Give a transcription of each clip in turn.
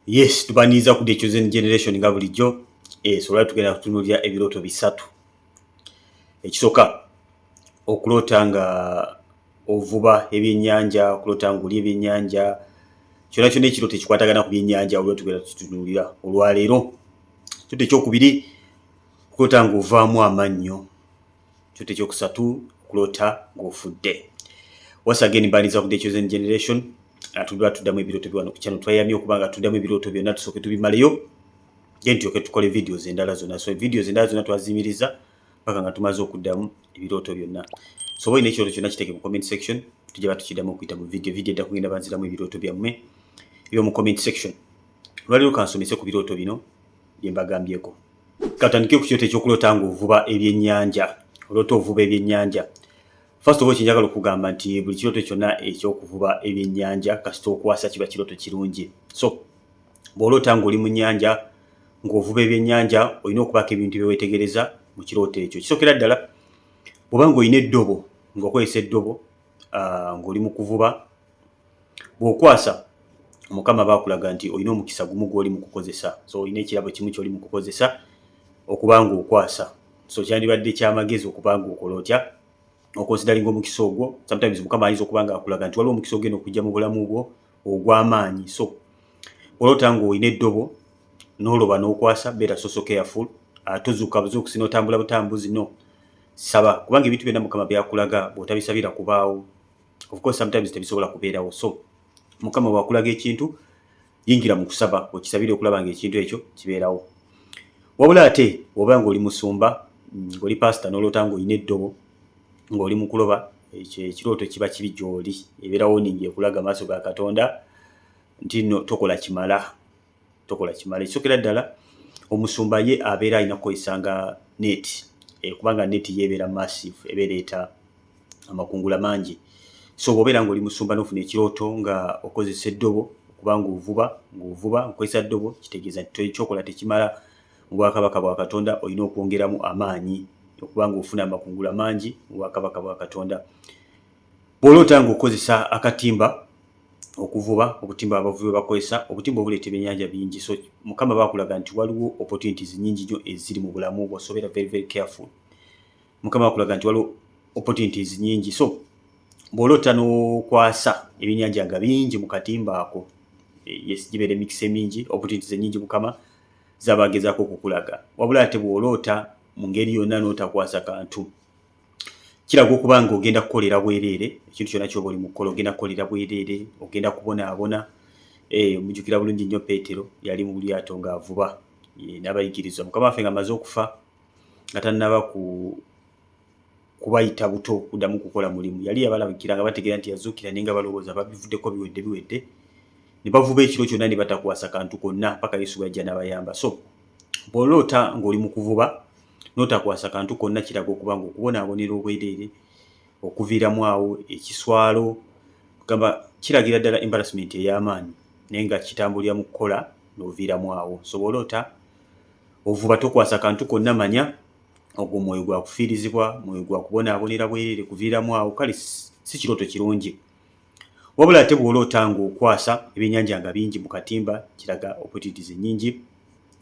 Yes, tubaniza ku the chosen generation nga bulijjo. So lwaki tugenda kutunuulira ebirooto bisatu. Ekisooka okuloota nga ovuba ebyenyanja, okuloota nga oli ebyenyanja, kyonna kyonna ekirooto ekikwatagana ku byenyanja olwo tugenda tutunuulira olwaleero. Ekirooto ekyokubiri okuloota nga ovaamu amannyo. Ekirooto ekyokusatu okuloota ng'ofudde. Once again mbaniza ku the chosen generation. Tuddamu ebirooto byano ku channel twayamye okubanga tuddamu ebirooto byonna tusooke tubimaleyo then tulyoke tukole videos endala zonna. So videos endala zonna twazimiriza paka nga tumaze okuddamu ebirooto byonna. So boyina ekirooto kyonna kiteeke mu comment section, tujja batukiddamu okuyita mu video edda kugenda banziramu ebirooto byammwe ebyo mu comment section. Olwaleero kansomese ku birooto bino bye mbagambyeko. Katandike ku kirooto ekyokuloota nga ovuba ebyenyanja. Oloota ovuba ebyenyanja. First of all, kinjagala okugamba nti buli kirooto kyonna ekyokuvuba ebyenyanja kasita okwasa kiba kirooto kirungi. So bw'oloota ng'oli mu nnyanja ng'ovuba ebyenyanja olina okubaako ebintu bye weetegereza mu kirooto ekyo. Kisookera ddala bw'oba ng'olina eddobo ng'okozesa eddobo ng'oli mu kuvuba, bw'okwasa Mukama baakulaga nti olina omukisa gumu gw'oli mu kukozesa. So olina ekirabo kimu ky'oli mu kukozesa okuba ng'okwasa. So kyandibadde ky'amagezi okuba ng'okola otya okonsideringa omukisa ogwo. Sometimes Mukama ayinza okuba nga akulaga nti waliwo omukisa ogenda okujja mu bulamu bwo ogw'amaanyi. So olota ng'olina eddobo n'oloba n'okwasa, beera so careful. Tozuuka buzuukusi n'otambula butambuzi no. Saba kubanga ebintu byonna Mukama byakulaga bw'otabisabira kubaawo. Of course sometimes tebisobola kubeerawo. So Mukama bw'akulaga ekintu yingira mu kusaba okisabire okulaba ng'ekintu ekyo kibeerawo. Wabula ate oba ng'oli musumba, ng'oli pastor n'olota ng'olina eddobo ng'oli mu kuloba, ekirooto kiba kibi gy'oli. Ebeerawo ningi ekulaga maaso ga Katonda nti no tokola kimala. Tokola kimala. Ekisookera ddala omusumba ye abeera alina kukozesanga net. Kubanga net yeebeera massive, ebeereeta amakungula mangi. So bw'obeera ng'oli musumba n'ofuna ekirooto nga okozesa eddobo okuba ng'ovuba nkozesa ddobo, kitegeeza nti ekyokola tekimala mu bwakabaka bwa Katonda, olina okwongeramu amaanyi okuba ng'ofuna amakungula mangi mu bwakabaka bwa Katonda. Bw'oloota ng'okozesa akatimba okuvuba, obutimba abavubi bakozesa, obutimba obuleeta ebyennyanja bingi. So Mukama baakulaga nti waliwo opportunities nnyingi nnyo eziri mu bulamu bwo, so beera very careful. Mukama baakulaga nti waliwo opportunities nnyingi. So bw'oloota n'okwasa ebyennyanja nga bingi mu katimba ako, yes, gibeera emikisa mingi, opportunities ennyingi Mukama z'abagezaako okukulaga. Wabula ate bw'oloota mu ngeri yonna n'otakwasa kantu, kiraga okuba ng'ogenda kukolera bwereere. Ekintu kyonna ky'oba oli mu kukola ogenda kukolera bwereere, ogenda kubonaabona. Mujjukira bulungi nnyo Peetero yali mu lyato ng'avuba n'abayigiriza. Mukama waffe ng'amaze okufa nga tannaba kubayita buto kuddamu kukola mulimu, yali yabalabikira nga bategeera nti yazuukira naye nga balowooza babivuddeko biwedde. Ne bavuba ekiro kyonna ne batakwasa kantu konna paka Yesu bw'ajja n'abayamba. So bw'oloota ng'oli mu kuvuba n'otakwasa kantu konna, kiraga okuba ng'okubonaabonera obwereere, okuviiramu awo ekiswalo. Kugamba kiragira ddala embarrassment ey'amaanyi naye nga kitambulira mu kukola n'oviiramu awo. So bw'oloota ovuba tokwasa kantu konna, manya ogwo mwoyo gwa kufiirizibwa, mwoyo gwa kubonaabonera bwereere, kuviiramu awo, kale si kirooto kirungi. Wabula ate bw'oloota ng'okwasa ebyennyanja nga bingi mu katimba, kiraga opportunities ennyingi.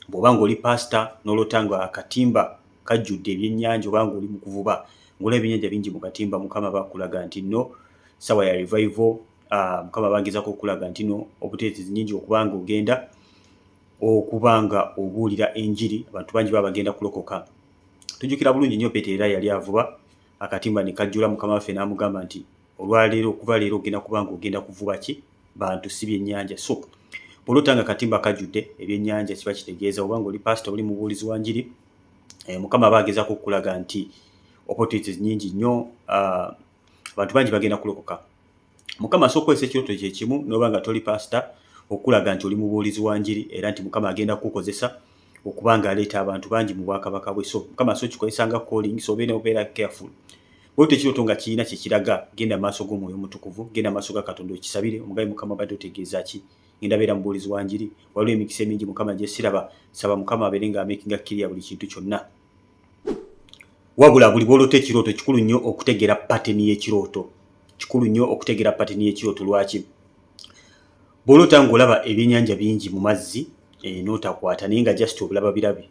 Bw'oba ng'oli pastor n'oloota nga akatimba kajjudde ebyennyanja oba ng'oli mu kuvuba ng'olaba ebyennyanja bingi mu katimba, Mukama baakulaga nti no sawa ya revival. Mukama bagezaako okulaga nti no opportunities nnyingi okuba ng'ogenda okuba nga obuulira enjiri, abantu bangi baba bagenda kulokoka. Tujjukira bulungi nnyo Peetero era yali avuba, akatimba ne kajjula. Mukama waffe n'amugamba nti olwaleero, okuva leero ogenda kuba ng'ogenda kuvuba ki? Bantu, si byennyanja. So bw'oloota nga akatimba kajjudde ebyennyanja, kiba kitegeeza oba ng'oli pastor, oli mubuulizi wa njiri, Mukama bagezaako okulaga nti opportunities nnyingi nnyo, abantu bangi bagenda kulokoka. Mukama asobola okukozesa ekirooto kye kimu n'oba nga toli pastor okulaga nti oli mubuulizi wa njiri era nti Mukama agenda kukozesa okuba ng'aleeta abantu bangi mu bwakabaka bwe. So Mukama asobola okukikozesa nga calling, so obeera careful. Bw'olota ekirooto nga kirina kye kiraga, genda maaso g'Omwoyo Omutukuvu, genda maaso ga Katonda okisabire, omugabe Mukama badde otegeezaki? Ngenda beera mubuulizi wa njiri, waliwo emikisa emingi Mukama gye siraba. Saba Mukama abeere ng'amakinga clear buli kintu kyonna. Wabula buli bw'oloota ekirooto, kikulu nnyo okutegeera pattern y'ekirooto. Kikulu nnyo okutegeera pattern y'ekirooto. Lwaki? Bw'oloota ng'olaba ebyennyanja bingi mu mazzi n'otakwata naye nga just obulaba birabe,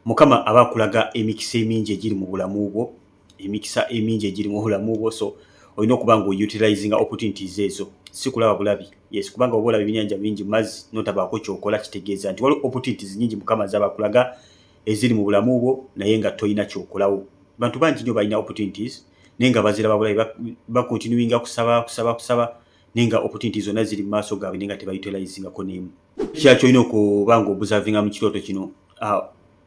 Mukama aba akulaga emikisa emingi egiri mu bulamu bwo, emikisa emingi egiri mu bulamu bwo, so olina okuba ng'outilizinga opportunities ezo, si kulaba bulabi. Yes, kubanga oba olaba ebyennyanja bingi mu mazzi n'otabaako ky'okola kitegeeza nti waliwo opportunities nyingi Mukama z'aba akulaga eziri mu bulamu bwo naye nga tolina ky'okolawo. Bantu bangi nnyo balina opportunities naye nga baziraba bulabi, bakontinuinga kusaba naye nga opportunities zonna ziri mu maaso gaabwe naye nga tebayutilizingako n'emu. Kyaki olina okuba ng'obuzavinga mu kirooto kino?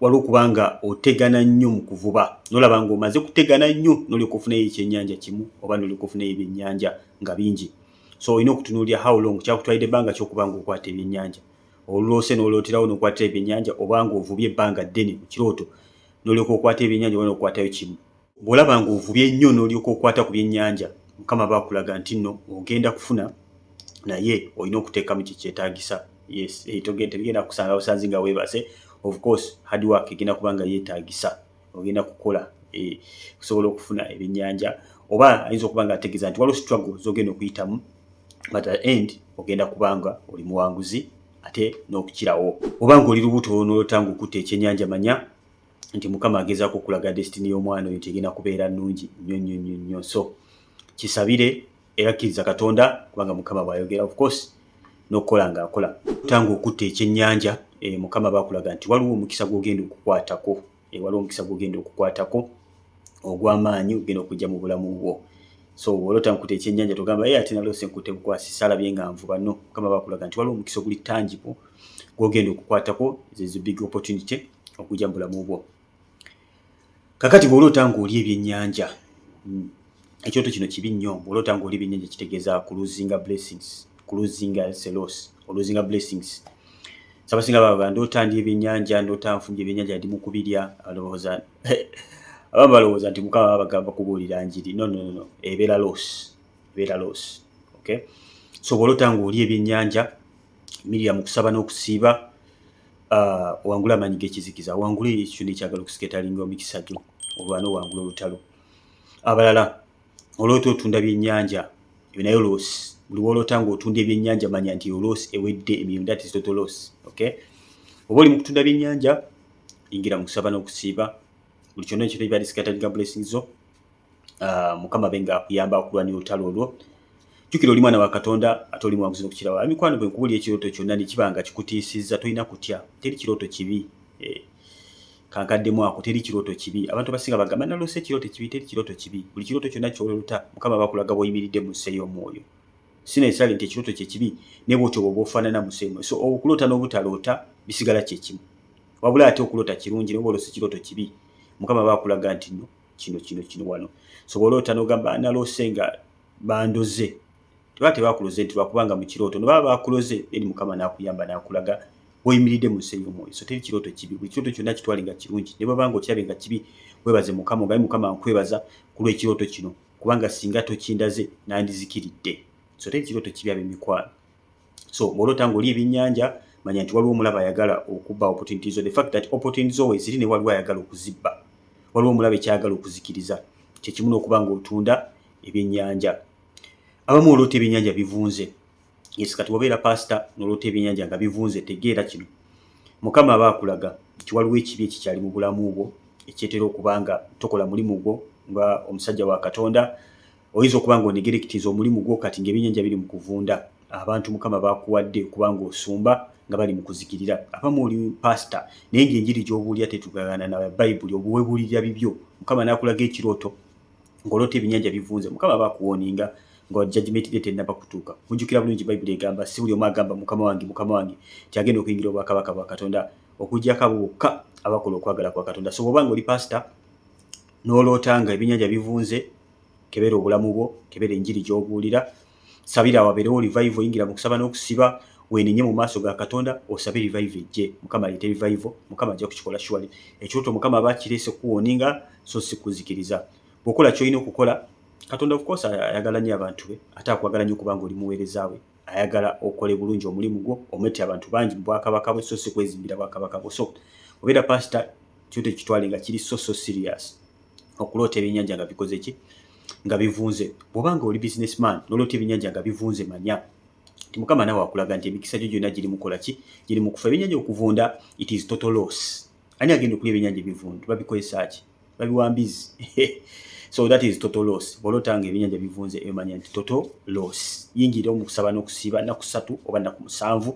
Waliwo okubanga otegana nnyo mu kuvuba, n'olaba ng'omaze kutegana nnyo n'olyoka ofunayo ekyennyanja kimu oba n'olyoka ofunayo ebyennyanja nga bingi. So olina okutunuulira how long kyakutwalidde ebbanga ky'okuba ng'okwata ebyennyanja. Oluloose n'olooterawo n'okwatira ebyennyanja oba ng'ovubye ebbanga ddene mu kirooto n'olyoka okwata ebyennyanja oba n'okwatayo kimu. Bw'olaba ng'ovubye nnyo n'olyoka okwata ku byennyanja, Mukama aba akulaga nti nno ogenda kufuna naye olina okuteekamu kyekyetaagisa. Yes, tebigenda kusanga busanzi nga weebase. Of course, hard work egenda kuba nga yeetaagisa, ogenda kukola kusobola okufuna ebyennyanja, oba ayinza okuba nga ategeeza nti waliwo struggle z'ogenda okuyitamu, but at the end ogenda kuba nga oli muwanguzi ate n'okukirawo. Oba ng'oli lubuto n'oloota ng'okutte ekyennyanja, manya nti Mukama agezaako okulaga destiny y'omwana oyo nti egenda kubeera nnungi nnyo. So kisabire era kkiriza Katonda kubanga Mukama bw'ayogera, of course n'okukola ng'akola. Tanga okutta ekyennyanja, Mukama bakulaga nti waliwo omukisa gw'ogenda okukwatako, ogw'amaanyi ogenda okujja mu bulamu bwo. So bw'olota nkutta ekyennyanja togamba ate naloose nkutte bukwasi salabye nga nvuba. No, Mukama bakulaga nti waliwo omukisa oguli tangible gw'ogenda okukwatako, is a big opportunity okujja mu bulamu bwo. Kakati bw'olota ng'oli ebyennyanja, ekyoto kino kibi nnyo. Bw'olota ng'oli ebyennyanja kitegeeza losing blessings. Sabasinga baba ndoota ndi ebyennyanja, ndoota nfumbye ebyennyanja ndi mu kubirya, alowooza abamu balowooza nti Mukama bagamba kubuulira njiri. No, ebeera loss. Okay? So bw'olota ng'oli ebyennyanja, mirira mu kusaba n'okusiiba, wangula amaanyi g'ekizikiza, wangula ekyo n'ekyagala okusiketalinga omikisa gyo, olwana owangula olutalo. Abalala olota otunda byennyanja, ebyo nayo loss. Buli w'olota ng'otunda ebyennyanja manya nti loss ewedde emirimu, that is total loss. Okay? Oba oli mu kutunda byennyanja, yingira mu kusaba n'okusiiba, buli kyonna ekyo tebali sikatalinga blessings zo, Mukama benga akuyamba okulwanira olutalo olwo. Jjukira oli mwana wa Katonda ate oli muwanguzi n'okukirawo. Mikwano bwe nkubulira ekirooto kyonna ne kiba nga kikutiisizza, tolina kutya. Teri kirooto kibi. Kankaddemu ako, teri kirooto kibi. Abantu basinga bagamba naloose ekirooto kibi. Teri kirooto kibi. Buli kirooto kyonna ky'olota Mukama bakulaga bw'oyimiridde mu nsi ey'omwoyo. Sinayisali nti ekirooto kye kibi ne bw'otyo bw'oba ofaanana mu nsi ey'omwoyo. So okuloota n'obutaloota bisigala kye kimu. Wabula ate okuloota kirungi ne bw'oloose ekirooto kibi, Mukama bakulaga nti no kino wano. So bw'oloota n'ogamba naloose nga bandoze, tebakuloze nti lwakubanga mu kirooto, ne baba bakuloze eri Mukama n'akuyamba n'akulaga bw'oyimiridde mu nsi ey'omwoyo. So teri kirooto kibi. Buli kirooto kyonna kitwale nga kirungi. Ne bw'oba ng'okirabe nga kibi, weebaze Mukama, ogabe Mukama nkwebaza ku lw'ekirooto kino, kubanga singa tokindaze nandizikiridde. So teri kirooto kibi ab'emikwano. So bw'oloota ng'oli ebyennyanja, manya nti waliwo omulaba ayagala okubba opportunities zo. The fact that opportunities zo weeziri ne waliwo ayagala okuzibba. Waliwo omulaba ekyagala okuzikiriza. Kye kimu n'okuba ng'otunda ebyennyanja. Abamu oloota ebyennyanja bivunze. Yes, kati wabeera pastor n'oloota ebyennyanja nga bivunze, tegeera kino. Mukama aba akulaga nti waliwo ekibi ekikyali mu bulamu bwo ekyetera okuba nga tokola mulimu gwo nga omusajja wa Katonda. Oyinza okuba ng'onegerekitiza omulimu gwo kati ng'ebyennyanja biri mu kuvunda. Abantu Mukama bakuwadde okuba ng'osumba nga bali mu kuzikirira. Abamu oli pastor naye ng'enjiri gy'obuulira tetugagana na Bayibuli, obuwebuulirira bibyo. Mukama n'akulaga ekirooto ng'oloota ebyennyanja bivunze. Mukama bakuwoninga nga judgment day tennaba kutuuka. Mujjukira bulungi Bayibuli egamba si buli omu agamba Mukama wange nti agenda okuyingira obwakabaka bwa Katonda, okuggyako abo bokka abakola okwagala kwa Katonda. So bw'oba ng'oli pastor n'oloota nga ebyennyanja bivunze, kebera obulamu bwo, kebera enjiri gy'obuulira, sabira wabeerewo revival, yingira mu kusaba n'okusiba, weenenye mu maaso ga Katonda, osabe revival ejje. Mukama aleete revival, Mukama ajja kukikola surely. Ekirooto Mukama aba akireese kuwoninga, so si kuzikiriza. Bw'okola ky'olina okukola, Katonda of course ayagala nnyo abantu be, ate akwagala nnyo kubanga oli muweereza we. Ayagala okole bulungi omulimu gwo, omette abantu bangi mu bwakabaka bwe, so si kwezimbira bwakabaka bwo. So obeera pastor, ekirooto kitwale nga kiri so serious. Okuloota ebyennyanja nga bikoze ki? Nga bivunze. Bw'oba ng'oli businessman n'oloota ebyennyanja nga bivunze, manya nti Mukama nawe akulaga nti emikisa gyo gyonna giri mukola ki giri mu kufa. Ebyenyanja okuvunda it is total loss. Ani agenda okulya ebyenyanja ebivundu babikozesa ki babiwambizi so that is total loss. Bw'olootanga ebyenyanja bivunze emanya nti total loss. Yingira mu kusaba n'okusiiba nnaku 3 oba nnaku 7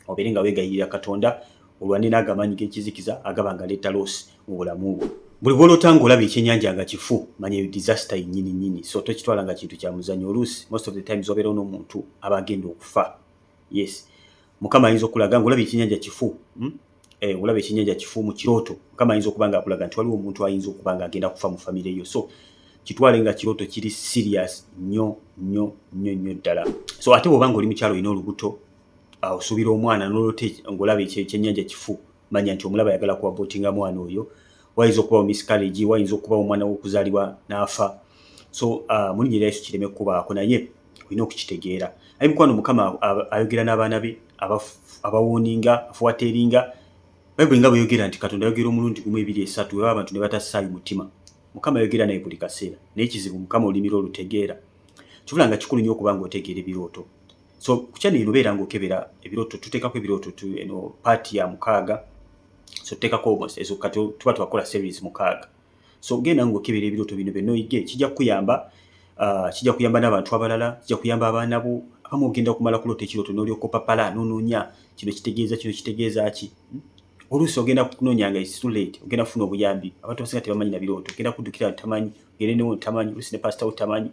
obeere nga weegayirira Katonda olwane n'agamanyi g'ekizikiza agaba nga leeta loss mu bulamu bwo. Buli bw'olootanga olaba ekyenyanja nga kifu manya disaster nnyini. So tokitwala nga kintu kya muzannyo. Oluusi most of the times obeera n'omuntu aba agenda okufa. Yes, Mukama ayinza okulaga ng'olaba ekyenyanja kifu olaba ekyenyanja kifu mu kirooto. Mukama ayinza okuba nga akulaga nti waliwo omuntu ayinza okuba nga agenda kufa mu famire yo. So kitwale nga kirooto kiri serious nnyo ddala. So ate bw'oba ng'oli mu kyalo olina olubuto osuubira omwana n'olota ng'olaba ekyenyanja kifu manya nti omulaba ayagala kuwabootinga mwana oyo. Wayinza okubawo miscarriage, wayinza okubawo omwana w'okuzaalibwa n'afa. So mu linnya lya Yesu kireme kubaako, naye olina okukitegeera. Ayi mukwano, Mukama ayogera n'abaana be abawooninga afuwateeringa. Bayibuli nga bweyogera nti Katonda ayogera omulundi gumu 2 3 weba abantu ne batassaayo mutima. Mukama ayogera naye buli kaseera, naye kizibu Mukama olulimi olutegeera. Kibula nga kikulu nnyo okuba ng'otegeera ebirooto. So ku channel eno beera ng'okebera ebirooto, tuteekako ebirooto eno paati ya 6. So tuteekako almost ezo kati tuba twakola series 6. So genda ng'okebera ebirooto bino byonna oyige, kijja kuyamba n'abantu abalala, kijja kuyamba abaana bo. Abamu ogenda kumala kuloota ekirooto n'olyoka opapala n'onoonya kino kitegeeza ki. Oluusi ogenda kunoonya nga it's too late, ogenda kufuna obuyambi. Abantu abasinga tebamanyi na birooto, ogenda kuddukira tamanyi, ogende newo tamanyi, oluusi ne pastor wo tamanyi.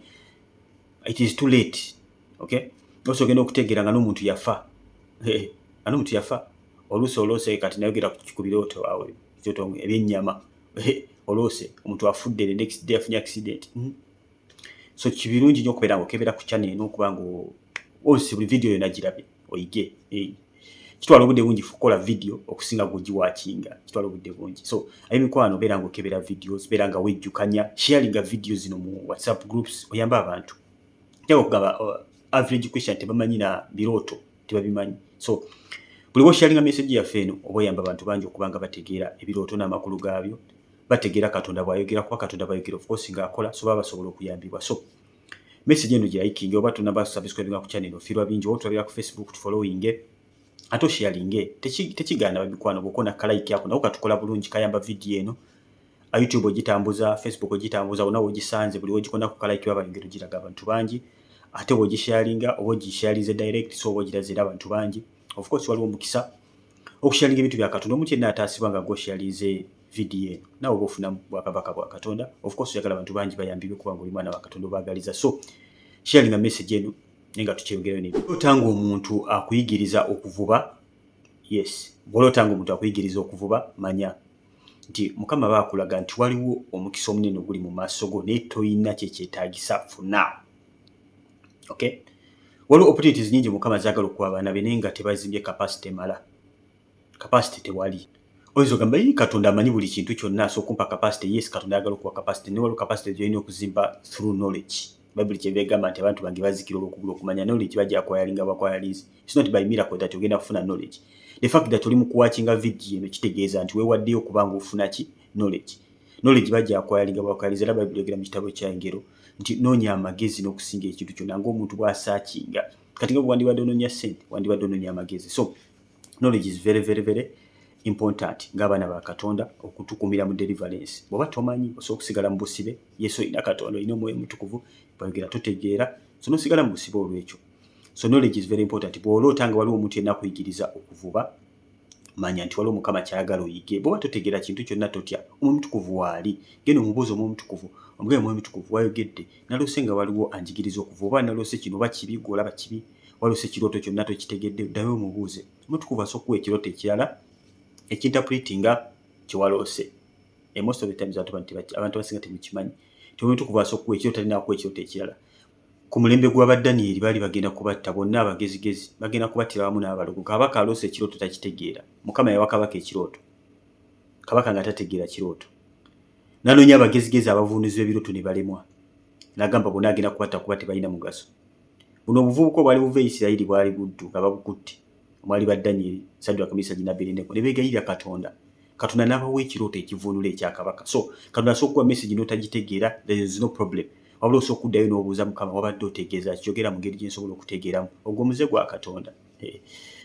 It is too late. Okay? Oluusi ogenda okutegeera nga n'omuntu yafa. N'omuntu yafa. Oluusi olose kati nayogera ku birooto awo ebyennyama. Olose omuntu afudde the next day afunye accident. So kibirungi nnyo okubeera ng'okebera ku channel eno okuba ng'osi buli video yonna girabye oyige. Kitwala obudde bungi kukola video okusinga gwogiwaakinga. Kitwala obudde bungi. So ayi mikwano, beera ng'okebera videos, beera nga wejjukanya, sharinga videos zino mu WhatsApp groups oyamba abantu. Njaga okugamba average question tebamanyi na birooto tebabimanyi. So buli bw'osharinga message yaffe eno oba oyamba abantu bangi okuba nga bategeera ebirooto n'amakulu gaabyo, bategeera Katonda bw'ayogera, kuba Katonda bw'ayogera of course ng'akola, so baba basobola okuyambibwa. So message eno girayikinge oba tunaba subscribinga ku channel ofirwa bingi oba tulabira ku Facebook tufollowinge ate osharinge. Tekigaana babikwano bw'okona kalayiki ako nawo katukola bulungi kayamba video eno. YouTube ogitambuza, Facebook ogitambuza, onawo ogisanze buli wogikona ku kalayiki baba engero giraga abantu bangi. Ate bw'ogisharinga oba ogisharinze direct so oba ogirazira abantu bangi. Of course waliwo omukisa okusharinga ebintu bya Katonda. Omuntu yenna ataasibwa nga gw'osharinze video eno nawe oba ofunamu bwakabaka bwa Katonda. Of course oyagala abantu bangi bayambibwe kuba ng'oli mwana wa Katonda obaagaliza. So sharinga message eno nenga tukyeyogerayo n'ebyo. Bw'olootanga omuntu akuyigiriza okuvuba, yes, bw'olootanga omuntu akuyigiriza okuvuba manya nti Mukama aba akulaga nti waliwo omukisa omunene oguli mu maaso go naye toyina kyekyetaagisa funa. Okay? Waliwo opportunities nyingi Mukama zaagala okuwa abaana be naye nga tebazimbye capacity mala. Capacity tewali. Oyinza ogamba Katonda amanyi buli kintu kyonna so kumpa capacity. Yes, Katonda ayagala okuwa capacity naye waliwo capacity gy'olina okuzimba through knowledge. Bayibuli kyeva egamba nti abantu bange bazikira olw'okubula okumanya. Knowledge bajja akwayalinga bakwayalinzi. It's not by miracle that ogenda kufuna knowledge. The fact that oli mu kuwaakinga video eno kitegeeza nti weewaddeyo okuba ng'ofuna ki knowledge. Knowledge bajja akwayalinga bakwayalinzi. Era Bayibuli yogera mu kitabo ky'Engero nti noonya amagezi n'okusinga ekintu kyonna ng'omuntu bw'asaakinga. Kati nga wandibadde onoonya ssente, wandibadde onoonya amagezi. So knowledge is very important ng'abaana ba Katonda okutukumira mu deliverance. Bw'oba tomanyi osobola okusigala mu busibe. Yesu olina Katonda, olina Omwoyo Mutukuvu, bw'ayogera totegeera, so n'osigala mu busibe olw'ekyo. So knowledge is very important. Bw'oloota nga waliwo omuntu yenna akuyigiriza okuvuba, manya nti waliwo Mukama kyayagala oyige. Bw'oba totegeera kintu kyonna totya, Omwoyo Mutukuvu waali. Genda omubuuze Omwoyo Mutukuvu, omugambye Omwoyo Mutukuvu wayogedde, naloose nga waliwo anjigiriza okuvuba, naloose kino oba kibi, gw'olaba kibi, waloose ekirooto kyonna tokitegedde, ddayo omubuuze. Omwoyo Mutukuvu asobola okuwa ekirooto ekirala ekinterpretinga kyewaloose. Most of the times abantu abasinga temukimanyi. Omwoyo Mutukuvu asobola okuwa ekirooto talina akuwa ekirooto ekirala. Ku mulembe gw'aba Danyeri baali bagenda kubatta bonna abagezigezi, bagenda kubattira wamu n'abalogo. Kabaka aloose ekirooto takitegeera. Mukama yawa kabaka ekirooto. Kabaka nga tategeera kirooto. N'anoonya abagezigezi abavunuzi b'ebirooto ne balemwa. N'agamba bonna agenda kubatta kuba tebalina mugaso. Buno obuvubuka obwali buva Isirayiri bwali buddu nga babukutte. Omwali ba Danyeri, Saddulaaka, Mesaki ne Abedenego ne beegayirira Katonda. Katonda n'abawa ekirooto ekivunula ekya kabaka. So Katonda asobola okuwa message n'otagitegeera, there is no problem. wabula osooka okuddayo n'obuuza Mukama wabadde otegeeza kyogera mu ngeri gye nsobola okutegeeramu ogwo muze gwa Katonda.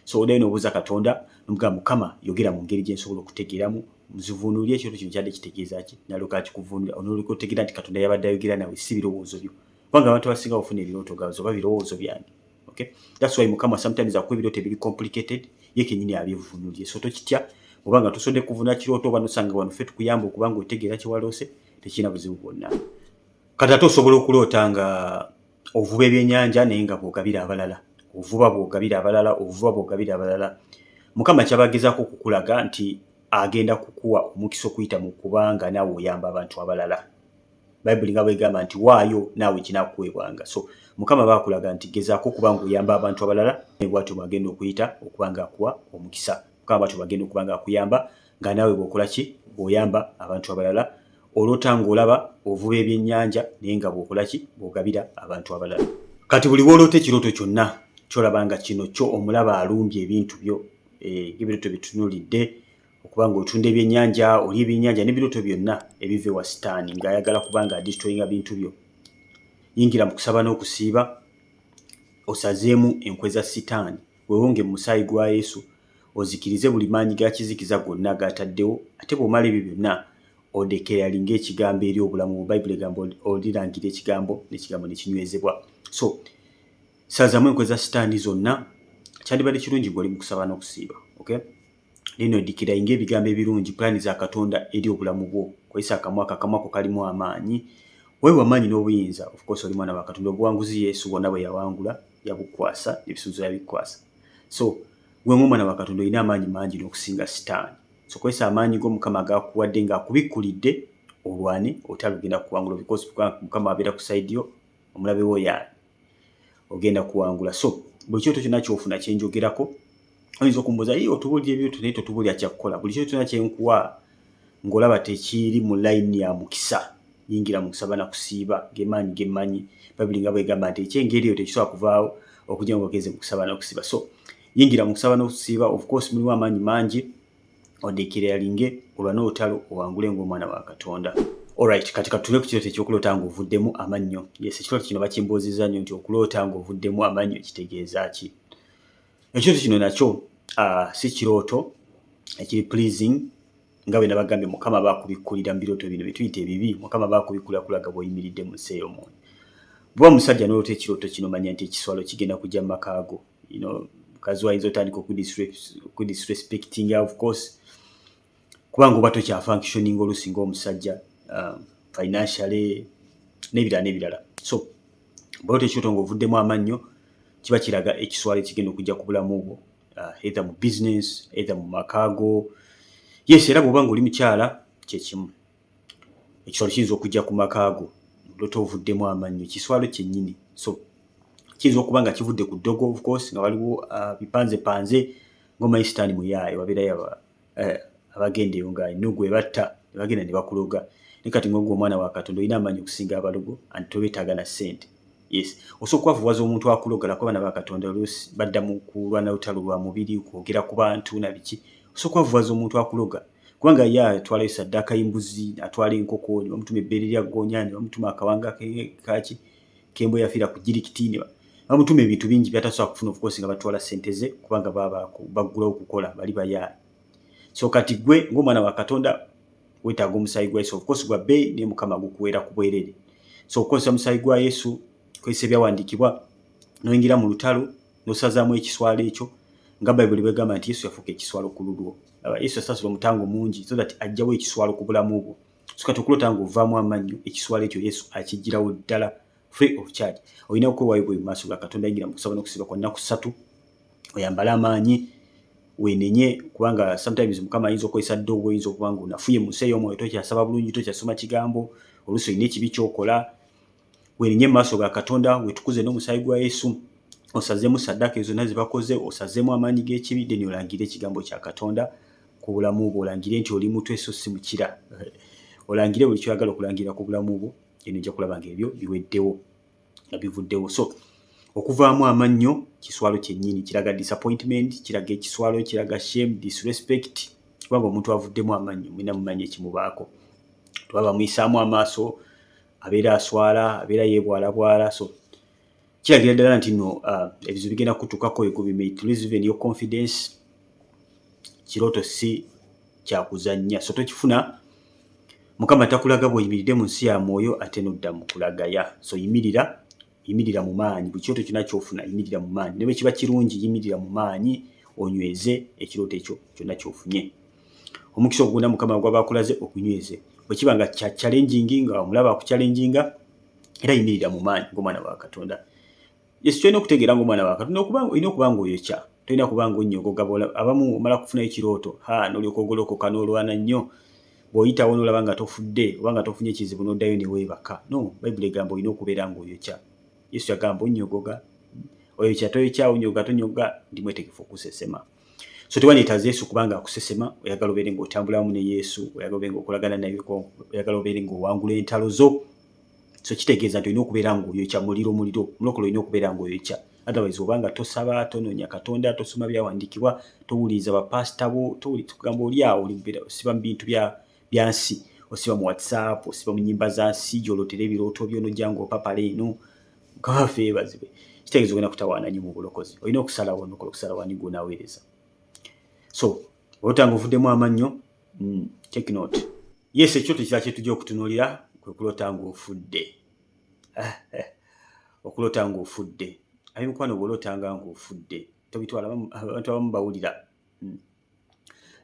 So oddayo n'obuuza Katonda n'omugamba Mukama yogera mu ngeri gye nsobola okutegeeramu nzivuunulye ekyoto kino kyadde kitegeeza ki nalyoka akikuvuunulira onolyoka otegeera nti Katonda yabadde ayogera nawe si birowoozo byo kubanga abantu abasinga bafuna ebirooto gaabwe oba birowoozo byange. Okay? That's why Mukama sometimes akuwa ebirooto ebiri complicated ye kennyini abivuunulye. So tokitya obanga tosodde kuvuna kirooto oba nosanga wano ffe tukuyamba okubanga otegeera kye waloose tekirina buzibu bwonna. Kati ate osobola okuloota nga ovuba ebyenyanja naye nga bw'ogabira abalala. Ovuba bw'ogabira abalala, ovuba bw'ogabira abalala. Mukama kyabagezaako okukulaga nti agenda kukuwa omukisa okuyita mu kubanga naawe oyamba abantu abalala. Bayibuli nga bwegamba nti waayo naawe kinaakuweebwanga. So Mukama baakulaga nti gezaako okubanga oyamba abantu abalala ne bw'atyo bw'agenda okuyita okubanga akuwa omukisa. Mukama bw'atyo bw'agenda okubanga akuyamba nga naawe bw'okola ki bw'oyamba abantu abalala. Oloota ng'olaba ovuba ebyennyanja naye nga bw'okola ki bw'ogabira abantu abalala. Kati buli w'oloota ekirooto kyonna ky'olaba nga kino kyo omulaba alumbye ebintu byo ebirooto bitunuulidde okubanga otunda ebyennyanja oli ebyennyanja n'ebirooto byonna ebiva ewa Sitaani ng'ayagala kubanga adisitoyinga bintu byo. Yingira mu kusaba n'okusiiba osazeemu enkwe za Sitaani weewonge mu musaayi gwa Yesu ozikirize buli maanyi ga kizikiza gonna g'ataddewo ate bw'omala ebyo byonna odekeyalinga ekigambo eri obulamu mu Bayibuli egamba olirangira ekigambo n'ekigambo ne kinywezebwa. So sazaamu enkwe za Sitaani zonna kyandibadde kirungi ng'oli mu kusaba n'okusiiba. Okay? Lino oddikirayinga ebigambo ebirungi pulaani za Katonda eri obulamu bwo kozesa akamwa ako kalimu amaanyi weewa amaanyi n'obuyinza of course oli mwana wa Katonda obuwanguzi Yesu bwonna bwe yawangula yabukwasa ebisuubizo yabikwasa. So gwe ng'omwana wa Katonda olina amaanyi mangi n'okusinga Sitaani. So kozesa amaanyi go Mukama agakuwadde ng'akubikkulidde olwane otalugenda kuwangula because Mukama abeera ku sayidi yo omulabe wo yaani ogenda kuwangula. So buli kyoto kyonna ky'ofuna kye njogerako oyinza okumbuuza otubulira ebyoto naye totubulira kyakukola. Buli kyoto kyonna kye nkuwa ng'olaba tekiri mu layini ya mukisa yingira mu kusaba na kusiiba gemaanyi gemmanyi. Bayibuli nga bwegamba nti ekyengeri eyo tekisobola kuvaawo okujja ng'ogeze mu kusaba n'okusiiba. So yingira mu kusaba n'okusiiba of course mulimu amaanyi mangi odekeyalinge olwane olutalo owangule ng'omwana wa Katonda. Alright, kati katule ku kirooto eky'okuloota ng'ovuddemu amannyo. Yes, ekirooto kino bakimbuuzizza nnyo nti okuloota ng'ovuddemu amannyo kitegeeza ki? Ekirooto kino nakyo si kirooto ekiri pleasing nga bwe nabagambye Mukama baakubikkulira mu birooto bino bituyita ebibi. Mukama baakubikkulira kulaga bw'oyimiridde mu nsi ey'omwoyo. Bw'oba musajja n'oloota ekirooto kino manya nti ekiswalo kigenda kujja mu maka go. Mukazi wayinza otandika okudisrespectinga of course kubanga oba tokyafunctioning oluusi ng'omusajja financially n'ebirala. So bw'oloota ekirooto ng'ovuddemu amannyo kiba kiraga ekiswalo ekigenda okujja ku bulamu bwo either mu business either mu maka go. Yes, era bw'oba ng'oli mukyala kyekimu ekiswalo kiyinza okujja ku maka go olota ovuddemu amannyo kiswalo kyennyini. So kiyinza okuba nga kivudde ku ddogo of course nga waliwo bipanzepanze ng'omanyi Sitaani muyaaye wabeerayo abagenda eyo nga ennugu ebatta ne bagenda ne bakuloga. Ne kati ng'ogwo omwana wa Katonda olina amaanyi okusinga abalogo anti tobeetaaga na ssente. Yes, osooka okwavuwaza omuntu akulogala kuba abaana ba Katonda oluusi badda mu kulwana lutalo lwa mubiri kwogera ku bantu na biki. Osooka okwavuwaza omuntu akuloga kubanga ye atwalayo ssaddaaka y'embuzi atwala enkoko ne bamutuma ebbeere lya ggonya ne bamutuma akawanga kaki kembo yafiira ku jirikiti ne bamutuma ebintu bingi byatasobola kufuna of course nga batwala ssente ze kubanga baggulawo okukola bali bayaaye. So kati gwe ng'omwana wa Katonda weetaaga omusaayi gwa Yesu of course gwa bbeeyi naye Mukama gukuweera ku bwereere. So okozesa omusaayi gwa Yesu kozesa ebyawandiikibwa n'oyingira mu lutalo n'osazaamu ekiswalo ekyo nga Bayibuli bwegamba nti Yesu yafuuka ekiswalo ku lulwo. Yesu yasasula omutango mungi so that ajjawo ekiswalo ku bulamu bwo. So kati okuloota ng'ovaamu amannyo ekiswalo ekyo Yesu akigirawo ddala free of charge. Olina okwewaayo bwe mu maaso ga Katonda yingira mu kusaba n'okusiiba kwa nnaku 3 oyambale amaanyi weenenye kubanga sometimes Mukama ayinza okozesa ddoobo oyinza okuba ng'onafuye mu nsi ey'omwoyo tokyasaba bulungi tokyasoma kigambo oluusi olina ekibi ky'okola. Weenenye mu maaso ga Katonda weetukuze n'omusaayi gwa Yesu osazeemu ssaddaaka ezo zonna ze bakoze osazeemu amaanyi g'ekibi then olangire ekigambo kya Katonda ku bulamu bwo olangire nti oli mutwe so si mukira. Olangire buli kyoyagala okulangira ku bulamu bwo then ojja kulaba ng'ebyo biweddewo nga bivuddewo. So okuvaamu amannyo kiswalo kyennyini kiraga disappointment kiraga ekiswalo kiraga shame disrespect kubanga omuntu avuddemu amannyo mulina mumanyi ekimubaako. Tuba bamuyisaamu amaaso abeera aswala, abeera yeebwalabwala. So kiragira ddala nti nno ebizibu bigenda kutuukako ebigobime, it lose even your confidence. Kirooto si kyakuzannya, so tokifuna. Mukama takulaga bw'oyimiridde mu nsi ya mwoyo ate nodda mu kulagaya. So yimirira mu maanyi, buli kirooto kyonna ky'ofuna yimirira mu maanyi. Ne bwe kiba kirungi yimirira mu maanyi onyweze ekirooto ekyo kyonna ky'ofunye. Omukisa ogunda Mukama gw'aba akulaze okunyweze. Bwe kiba nga kya challenging nga omulaba akuchallenginga, era yimirira mu maanyi ng'omwana wa Katonda. Yesu kyolina okutegeera ng'omwana wa Katonda olina okuba ng'oyokya, tolina kuba ng'onnyogoga. Abamu omala kufunayo ekirooto n'olyoka ogolokoka n'olwana nnyo, bw'oyitawo n'olaba nga tofudde oba nga tofunye ekizibu n'oddayo ne weebaka. No, Bayibuli egamba olina okubeera ng'oyokya. Yesu yagamba onnyogoga, oyokya toyokya, onyoga tonyoga, ndi mwetegefu okusesema. So tewanetaaza Yesu kubanga akusesema, oyagala obeere ng'otambula wamu ne Yesu, oyagala obeere ng'okolagana naye, oyagala obeere ng'owangula entalo zo. So kitegeeza nti olina okubeera ng'oyokya muliro, mulokole olina okubeera ng'oyokya. Otherwise obanga tosaba, tonoonya Katonda, tosoma byawandiikibwa, towuliriza bapasita bo, tugamba oli awo osiba mu bintu bya nsi, osiba mu WhatsApp, osiba mu nnyimba za nsi, gy'olootera ebirooto byo n'ojja ng'opapala eno, gaffe bazibe. Kitegeeza ogenda kutawaana nnyo mu bulokozi. Olina okusalawo n'okola okusalawo ani gw'onaaweereza. So olotanga ovuddemu amannyo, take note. Yes, ekyoto kirala kye tujja okutunuulira kwe kuloota ng'ofudde. Okuloota ng'ofudde. Abimukwano bw'olootanga ng'ofudde tobitwala, abantu abamu bawulira.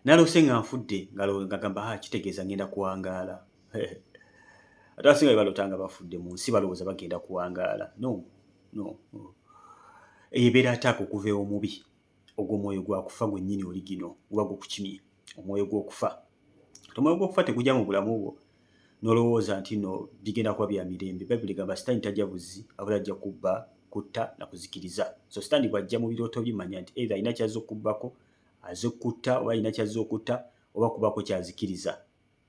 Naloose nga nfudde ngagamba kitegeeza ngenda kuwangaala. Ate abasinga balootanga bafudde mu nsi balowooza bagenda kuwangaala. No. Ebeera ataaka okuva omubi ogw'omwoyo gwa kufa gwennyini oli gino guba gukukimye, omwoyo gw'okufa. Omwoyo gw'okufa tegujja mu bulamu bwo n'olowooza nti no bigenda kuba bya mirembe. Bayibuli egamba sitaani tajja buzzi, abula ajja kubba, kutta na kuzikiriza. So sitaani bw'ajja mu birooto bimanya nti either alina kyazza okubbako, azze kutta, oba alina kyazza okutta, oba kubako kyazikiriza.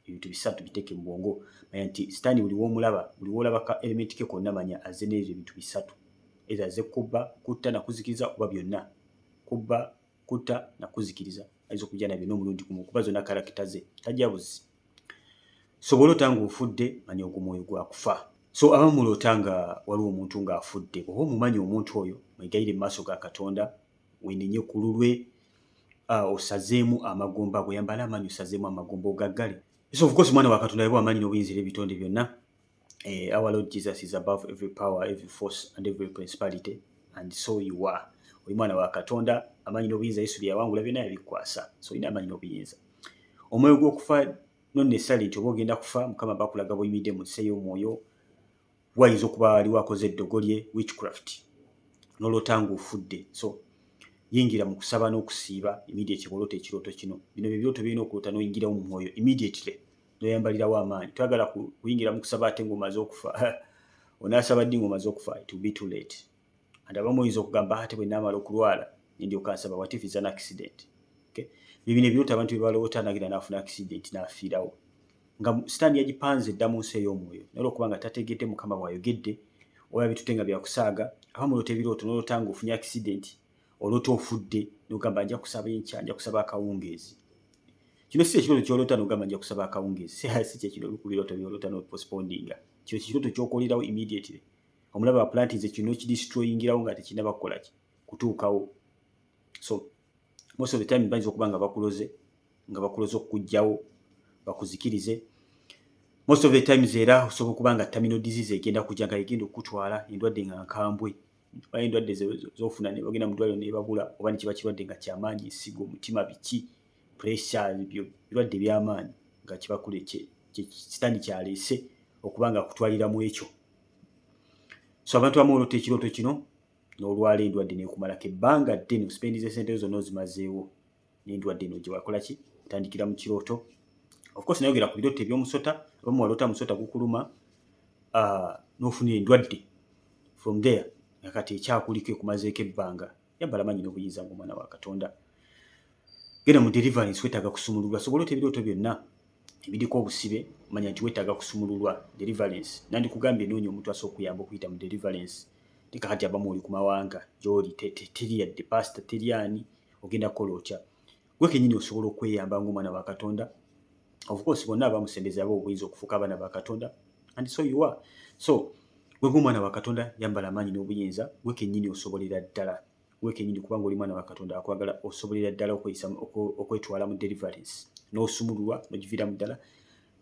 Ebintu bisatu biteeke mu bwongo. Manya nti sitaani buli w'olaba ka elementi ke konna manya azze n'ebyo ebintu bisatu. Either azze kubba, kutta na kuzikiriza oba byonna. Kubba, kutta na kuzikiriza. Ayinza okujja nabyo n'omulundi gumu kuba zonna karakita ze, tajja buzzi. So bw'oloota ng'ofudde manya ogwo mwoyo gwa kufa. So abamu muloota nga waliwo omuntu ng'afudde. Oba omumanyi omuntu oyo mwegayire mu maaso ga Katonda, weenenye ku lulwe, osazeemu amagomba, bwe yambala amaanyi osazeemu amagomba ogaggale. So of course mwana wa Katonda yabwa amaanyi n'obuyinza ebitonde byonna. Our Lord Jesus is above every power, every force and every principality, and so you are. Oli mwana wa Katonda, amaanyi n'obuyinza Yesu bye yawangula byonna yabikwasa. So olina amaanyi n'obuyinza. Omwoyo gw'okufa non necessarily nti oba ogenda kufa, Mukama bakulaga bw'oyimiridde mu nsi ey'omwoyo, wayinza okuba waliwo akoze eddogo lye, witchcraft, n'oloota ng'ofudde. So yingira mu kusaba n'okusiiba immediately bw'oloota ekirooto kino. Bino bye birooto birina okuloota n'oyingirawo mu mwoyo immediately n'oyambalirawo amaanyi. Toyagala kuyingira mu kusaba ate ng'omaze okufa. Onaasaba ddi ng'omaze okufa? It will be too late. And abamu oyinza okugamba ate bwe naamala okulwala ndyoka nsaba, what if is an accident? Okay? Bibino ebirooto abantu bye baloota nagira n'afuna accident n'afiirawo. Nga sitaani yagipanze dda mu nsi ey'omwoyo. Naye olw'okuba nga tategedde Mukama bw'ayogedde, oba bitute nga byakusaaga, abamu oloota ebirooto n'oloota ng'ofunye accident, oloota ofudde n'ogamba nja kusaba enkya, nja kusaba akawungeezi. Kino si ekirooto ky'oloota n'ogamba nja kusaba akawungeezi. Si kyekino ku birooto by'oloota n'opostponinga. Kino kirooto ky'okolerawo immediately. Omulaba plantinze kino kidestroyingirawo nga tekinnaba kukola ki kutuukawo. So most of the time bayinza okuba nga bakuloze okuggyawo bakuzikirize. Most of the times era osobola okuba nga terminal disease egenda kujja nga egenda okutwala, endwadde nga nkambwe. Oba endwadde z'ofuna ne bagenda mu ddwaliro ne babula, oba ne kiba kirwadde nga kyamaanyi, ensigo, omutima, biki, pressure, ebyo birwadde by'amaanyi nga kibakule sitaani kyaleese okuba nga akutwalira mu ekyo. So abantu abamu oloota ekirooto kino n'olwala endwadde n'ekumalako ebbanga ddene, ospendize sente zonna ozimazeewo n'endwadde eno gye wakola ki otandikira mu kirooto. Of course nayogera ku birooto eby'omusota, abamu waloota musota gukuluma n'ofunira endwadde from there nakati ekyakuliko ekumazeeko ebbanga. Yambala amaanyi n'obuyinza ng'omwana wa Katonda. Genda mu deliverance, weetaaga kusumululwa. So bw'oloota ebirooto byonna ebiriko obusibe manya nti weetaaga kusumululwa, deliverance. Nandikugambye noonya omuntu asobola okuyamba okuyita mu deliverance. Kakati abamu oli ku mawanga gy'oli teri yadde pastor, teri ani, ogenda kukola otya. Gwe kennyini osobola okweyamba ng'omwana wa Katonda. Of course bonna abamusembeza abo obuyinza okufuuka abaana ba Katonda, and so you are. So gwe ng'omwana wa Katonda yambala amaanyi n'obuyinza, gwe kennyini osobolera ddala, gwe kennyini kubanga oli mwana wa Katonda akwagala, osobolera ddala okwetwala mu deliverance n'osumululwa n'ogiviiramu ddala.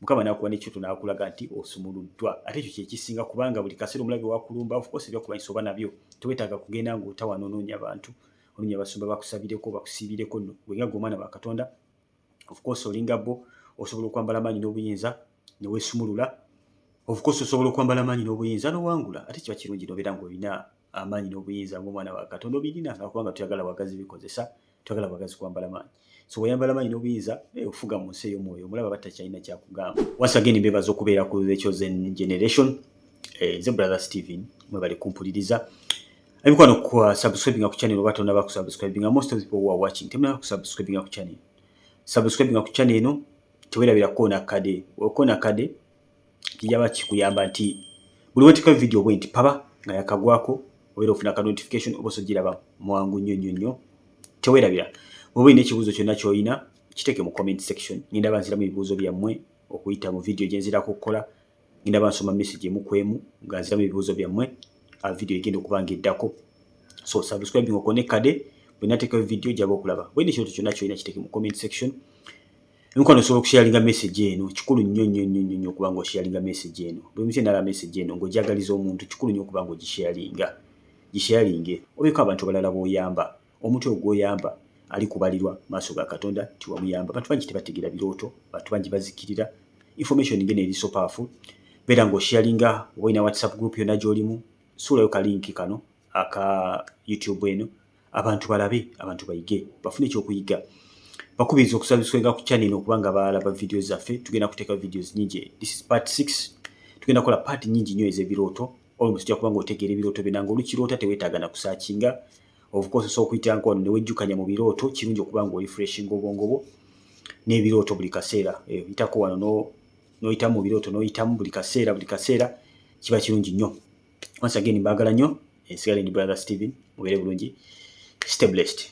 Mukama n'akuwa n'ekyoto n'akulaga nti osumuluddwa. Ate ekyo kye kisinga, kubanga buli kaseera omulabe wakulumba, of course ebyokulwanyisa oba nabyo tewetaaga kugenda ng'otawa n'onoonya abantu, onoonya abasumba bakusabireko bakusiibireko. Gwe nga omwana wa Katonda, of course olinga bo, osobola okwambala amaanyi n'obuyinza ne weesumulula. Of course osobola okwambala amaanyi n'obuyinza n'owangula. Ate kiba kirungi n'obeera ng'olina amaanyi n'obuyinza ng'omwana wa Katonda obirina, kubanga tuyagala bagazi bikozesa, tuyagala bagazi kwambala amaanyi. So weyambala amaanyi n'obuyinza, ofuga mu nsi ey'omwoyo, omulaba batakyalina kyakugamba. Once again mbebaza okubeera ku The Chosen Generation. Nze Brother Steven, mwebale kumpuliriza. Abikwano ku subscribing ku channel oba tonnaba ku subscribing. Most of the people who are watching temulaba ku subscribing ku channel. Subscribing ku channel eno tewerabira koona kade. Okoona kade kijaba kikuyamba nti buli weteeka video bwe nti paba nga yakagwako obeera ofuna ka notification oba osogiraba mwangu nnyo. Tewerabira. Bw'oba olina ekibuuzo kyonna ky'olina kiteeke mu comment section. Ngenda banziramu ebibuuzo byammwe okuyita mu video gye nzirako okukola. Ngenda bansoma message emu ku emu nga nziramu ebibuuzo byammwe. Video egenda okuba ng'eddako. So subscribing okone kade bwe nateekayo video gyaba okulaba. Bwe olina ekintu kyonna ky'olina kiteeke mu comment section. Mukwano osobola okusharinga message eno, kikulu nnyo okuba ng'osharinga message eno. Bwe mutie nala message eno ng'ogyagaliza omuntu, kikulu nnyo okuba ng'ogisharinga. Gisharinge obeeko abantu balala b'oyamba. Omuntu ogw'oyamba ali kubalirwa maaso ga Katonda nti wamuyamba. Abantu bangi tebategeera birooto, abantu bangi bazikirira. Information ngene eri so powerful. Beera ng'osharinga, oba olina WhatsApp group yonna gy'olimu, suulayo ka link kano aka YouTube eno, abantu balabe, abantu bayige, bafune ekyokuyiga. Bakubiriza okusubscribe ku channel okubanga balaba videos zaffe. Tugenda kuteeka videos nyingi. This is part 6. Tugenda kola part nyingi nnyo ez'ebirooto. Almost tujja kubanga otegeera ebirooto byo nange olukiroota teweetaaga na kusearchinga. Of course so okuyita nkono ne wejjukanya mu birooto, kirungi okuba ng'orefreshing obwongo bwo n'ebirooto buli kaseera. Oyitako wano n'oyitamu mu birooto n'oyitamu buli kaseera kiba kirungi nnyo. Once again mbaagala nnyo. Nsigale ndi Brother Steven. Mubeere bulungi. Stay blessed.